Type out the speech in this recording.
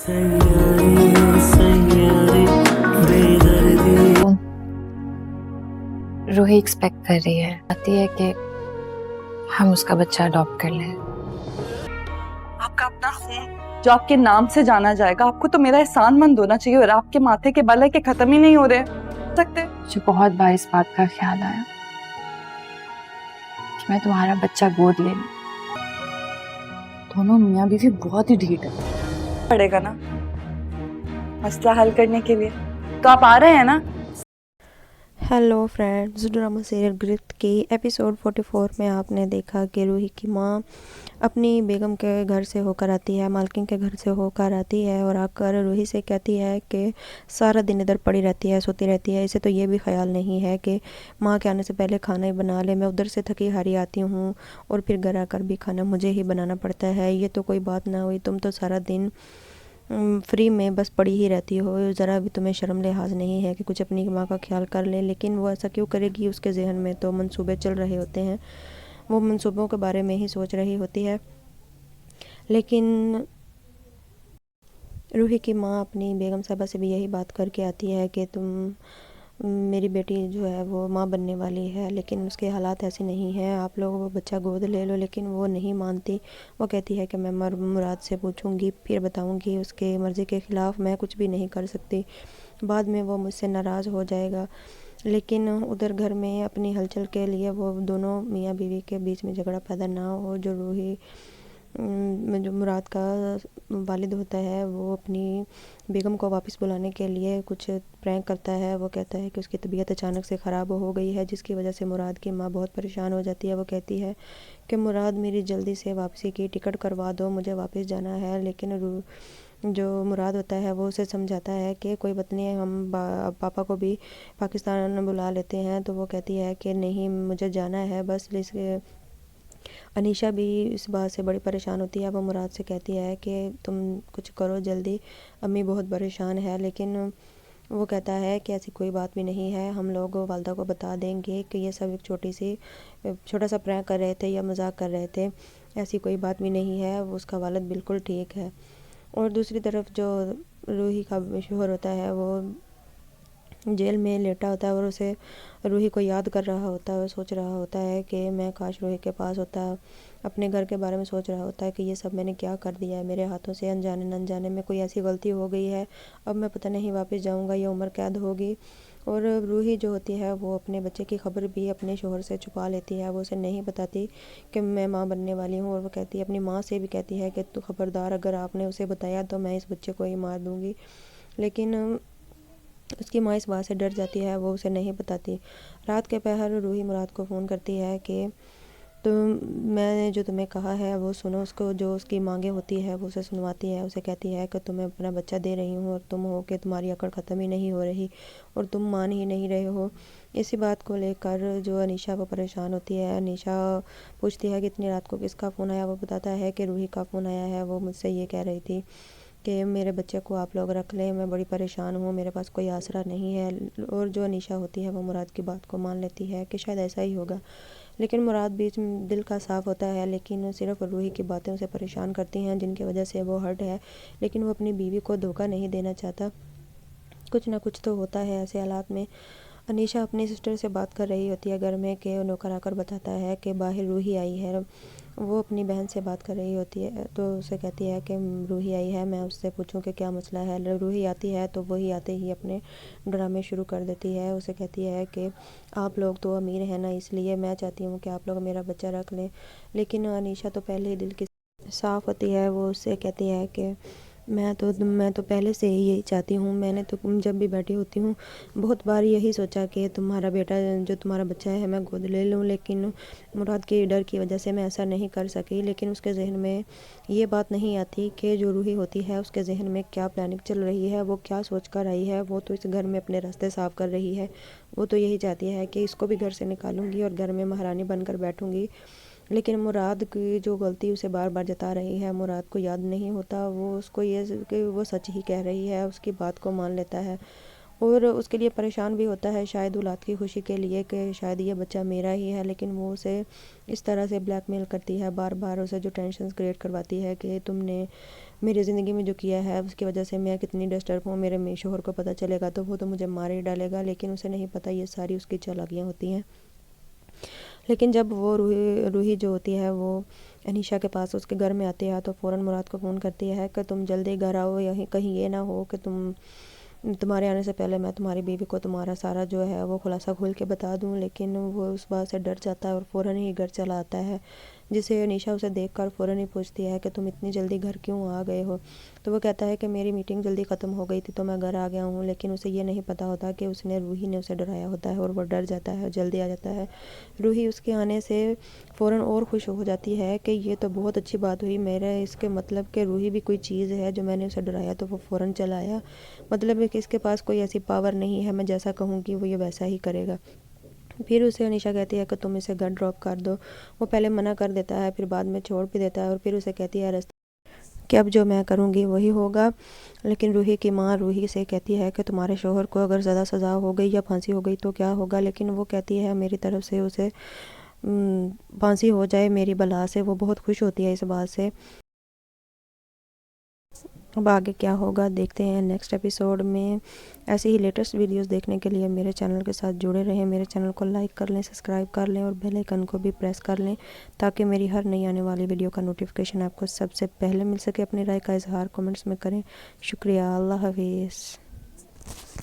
Ruhi expect कर रही है आती है कि हम उसका बच्चा अडॉप्ट कर लें। आपका अपना खून जो आपके नाम से जाना जाएगा, आपको तो मेरा एहसानमंद होना चाहिए, और आपके माथे के बल है कि खत्म ही नहीं हो रहे सकते। मुझे बहुत बार इस बात का ख्याल आया कि मैं तुम्हारा बच्चा गोद ले लूं। दोनों मियाँ बीवी बहुत ही ढीठ है। पड़ेगा ना मसला हल करने के लिए, तो आप आ रहे हैं ना? हेलो फ्रेंड्स, ड्रामा सीरियल गिरफ्त की एपिसोड 44 में आपने देखा कि रूही की माँ अपनी बेगम के घर से होकर आती है, मालकिन के घर से होकर आती है और आकर रूही से कहती है कि सारा दिन इधर पड़ी रहती है, सोती रहती है। इसे तो ये भी ख्याल नहीं है कि माँ के आने से पहले खाना ही बना ले। मैं उधर से थकी हारी आती हूँ और फिर घर आकर भी खाना मुझे ही बनाना पड़ता है। ये तो कोई बात ना हुई, तुम तो सारा दिन फ्री में बस पड़ी ही रहती हो, ज़रा भी तुम्हें शर्म लिहाज नहीं है कि कुछ अपनी माँ का ख्याल कर ले। लेकिन वो ऐसा क्यों करेगी? उसके जहन में तो मंसूबे चल रहे होते हैं, वो मंसूबों के बारे में ही सोच रही होती है। लेकिन रूही की माँ अपनी बेगम साहबा से भी यही बात करके आती है कि तुम मेरी बेटी जो है वो माँ बनने वाली है, लेकिन उसके हालात ऐसे नहीं हैं, आप लोग वो बच्चा गोद ले लो। लेकिन वो नहीं मानती। वो कहती है कि मैं मुराद से पूछूंगी फिर बताऊंगी, उसके मर्ज़ी के ख़िलाफ़ मैं कुछ भी नहीं कर सकती, बाद में वो मुझसे नाराज़ हो जाएगा। लेकिन उधर घर में अपनी हलचल के लिए वो दोनों मियाँ बीवी के बीच में झगड़ा पैदा ना हो। जो रूही जो मुराद का वालिद होता है वो अपनी बेगम को वापस बुलाने के लिए कुछ प्रैंक करता है। वो कहता है कि उसकी तबीयत अचानक से ख़राब हो गई है, जिसकी वजह से मुराद की माँ बहुत परेशान हो जाती है। वो कहती है कि मुराद मेरी जल्दी से वापसी की टिकट करवा दो, मुझे वापस जाना है। लेकिन जो मुराद होता है वो उसे समझाता है कि कोई बात नहीं, हम पापा को भी पाकिस्तान बुला लेते हैं। तो वो कहती है कि नहीं, मुझे जाना है बस। अनीशा भी इस बात से बड़ी परेशान होती है। वो मुराद से कहती है कि तुम कुछ करो जल्दी, अम्मी बहुत परेशान है। लेकिन वो कहता है कि ऐसी कोई बात भी नहीं है, हम लोग वालदा को बता देंगे कि ये सब एक छोटा सा प्रैंक कर रहे थे या मजाक कर रहे थे, ऐसी कोई बात भी नहीं है, वो उसका वालिद बिल्कुल ठीक है। और दूसरी तरफ जो रूही का शोहर होता है वो जेल में लेटा होता है और उसे रूही को याद कर रहा होता है। वो सोच रहा होता है कि मैं काश रूही के पास होता, अपने घर के बारे में सोच रहा होता है कि ये सब मैंने क्या कर दिया है, मेरे हाथों से अनजाने न अनजाने में कोई ऐसी गलती हो गई है, अब मैं पता नहीं वापस जाऊंगा या उम्र कैद होगी। और रूही जो होती है वो अपने बच्चे की खबर भी अपने शोहर से छुपा लेती है। वो उसे नहीं बताती कि मैं माँ बनने वाली हूँ, और वो कहती है, अपनी माँ से भी कहती है कि तू खबरदार, अगर आपने उसे बताया तो मैं इस बच्चे को ही मार दूँगी। लेकिन उसकी माँ इस बात से डर जाती है, वो उसे नहीं बताती। रात के पहर रूही मुराद को फ़ोन करती है कि मैंने जो तुम्हें कहा है वो सुनो। उसको जो उसकी मांगे होती है वो उसे सुनवाती है। उसे कहती है कि तुम्हें अपना बच्चा दे रही हूँ और तुम हो कि तुम्हारी अकड़ ख़त्म ही नहीं हो रही और तुम मान ही नहीं रहे हो। इसी बात को लेकर जो अनीशा वो परेशान होती है। अनीशा पूछती है कि इतनी रात को किसका फ़ोन आया। वो बताता है कि रूही का फ़ोन आया है, वो मुझसे ये कह रही थी कि मेरे बच्चे को आप लोग रख लें, मैं बड़ी परेशान हूँ, मेरे पास कोई आसरा नहीं है। और जो अनीशा होती है वो मुराद की बात को मान लेती है कि शायद ऐसा ही होगा। लेकिन मुराद बीच दिल का साफ़ होता है, लेकिन सिर्फ रूही की बातें उसे परेशान करती हैं, जिनकी वजह से वो हर्ट है। लेकिन वो अपनी बीवी को धोखा नहीं देना चाहता। कुछ ना कुछ तो होता है ऐसे हालात में। अनीशा अपनी सिस्टर से बात कर रही होती है घर में कि नौकर आकर बताता है कि बाहर रूही आई है। वो अपनी बहन से बात कर रही होती है तो उसे कहती है कि रूही आई है, मैं उससे पूछूं कि क्या मसला है। रूही आती है तो वही आते ही अपने ड्रामे शुरू कर देती है। उसे कहती है कि आप लोग तो अमीर हैं ना, इसलिए मैं चाहती हूँ कि आप लोग मेरा बच्चा रख लें। लेकिन अनीशा तो पहले ही दिल की साफ़ होती है। वो उससे कहती है कि मैं तो पहले से ही यही चाहती हूँ। मैंने तो जब भी बैठी होती हूँ बहुत बार यही सोचा कि तुम्हारा बेटा जो तुम्हारा बच्चा है मैं गोद ले लूँ, लेकिन मुराद के डर की वजह से मैं ऐसा नहीं कर सकी। लेकिन उसके जहन में ये बात नहीं आती कि जो रूही होती है उसके जहन में क्या प्लानिंग चल रही है, वो क्या सोच कर आई है। वो तो इस घर में अपने रास्ते साफ कर रही है। वो तो यही चाहती है कि इसको भी घर से निकालूंगी और घर में महारानी बनकर बैठूंगी। लेकिन मुराद की जो गलती उसे बार बार जता रही है, मुराद को याद नहीं होता। वो उसको ये कि वो सच ही कह रही है, उसकी बात को मान लेता है। اور اس کے لیے پریشان بھی ہوتا ہے شاید اولاد کی خوشی کے لیے کہ شاید یہ بچہ میرا ہی ہے، لیکن وہ اسے اس طرح سے بلیک میل کرتی ہے، بار بار اسے جو ٹینشنز کریٹ کرواتی ہے کہ تم نے میری زندگی میں جو کیا ہے اس کی وجہ سے میں کتنی ڈسٹرب ہوں، میرے شوہر کو پتہ چلے گا تو وہ تو مجھے مار ہی ڈالے گا، لیکن اسے نہیں پتہ یہ ساری اس کی چالاکیاں ہوتی ہیں۔ لیکن جب وہ روحی جو ہوتی ہے وہ انیشا کے پاس اس کے گھر میں آتی ہے تو فوراً مراد کو فون کرتی ہے کہ تم جلدی گھر آؤ، کہیں یہ نہ ہو کہ تمہارے آنے سے پہلے میں تمہاری بیوی کو تمہارا سارا جو ہے وہ خلاصہ کھول کے بتا دوں، لیکن وہ اس بات سے ڈر جاتا ہے اور فوراً ہی گھر چلا آتا ہے، جسے انیشا اسے دیکھ کر فوراً ہی پوچھتی ہے کہ تم اتنی جلدی گھر کیوں آ گئے ہو؟ تو وہ کہتا ہے کہ میری میٹنگ جلدی ختم ہو گئی تھی تو میں گھر آ گیا ہوں، لیکن اسے یہ نہیں پتہ ہوتا کہ روحی نے اسے ڈرایا ہوتا ہے اور وہ ڈر جاتا ہے اور جلدی آ جاتا ہے۔ روحی اس کے آنے سے فوراً اور خوش ہو جاتی ہے کہ یہ تو بہت اچھی بات ہوئی، میرا اس کے مطلب کہ روحی بھی کوئی چیز ہے جو میں نے اسے ڈرایا تو وہ فوراً چلا آیا، مطلب ہے کہ اس کے پاس کوئی ایسی پاور نہیں ہے، میں جیسا کہوں گی وہ یہ ویسا ہی کرے گا۔ پھر اسے انیشا کہتی ہے کہ تم اسے گھر ڈراپ کر دو، وہ پہلے منع کر دیتا ہے، پھر بعد میں چھوڑ بھی دیتا ہے، اور پھر اسے کہتی ہے کہ اب جو میں کروں گی وہی ہوگا۔ لیکن روحی کی ماں روحی سے کہتی ہے کہ تمہارے شوہر کو اگر زیادہ سزا ہو گئی یا پھانسی ہو گئی تو کیا ہوگا، لیکن وہ کہتی ہے میری طرف سے اسے پھانسی ہو جائے میری بلا سے، وہ بہت خوش ہوتی ہے اس بات سے۔ اب آگے کیا ہوگا دیکھتے ہیں نیکسٹ ایپیسوڈ میں۔ ایسے ہی لیٹسٹ ویڈیوز دیکھنے کے لیے میرے چینل کے ساتھ جڑے رہیں، میرے چینل کو لائک کر لیں، سبسکرائب کر لیں اور بیل آئیکن کو بھی پریس کر لیں تاکہ میری ہر نئی آنے والی ویڈیو کا نوٹیفیکیشن آپ کو سب سے پہلے مل سکے۔ اپنی رائے کا اظہار کمنٹس میں کریں۔ شکریہ، اللہ حافظ۔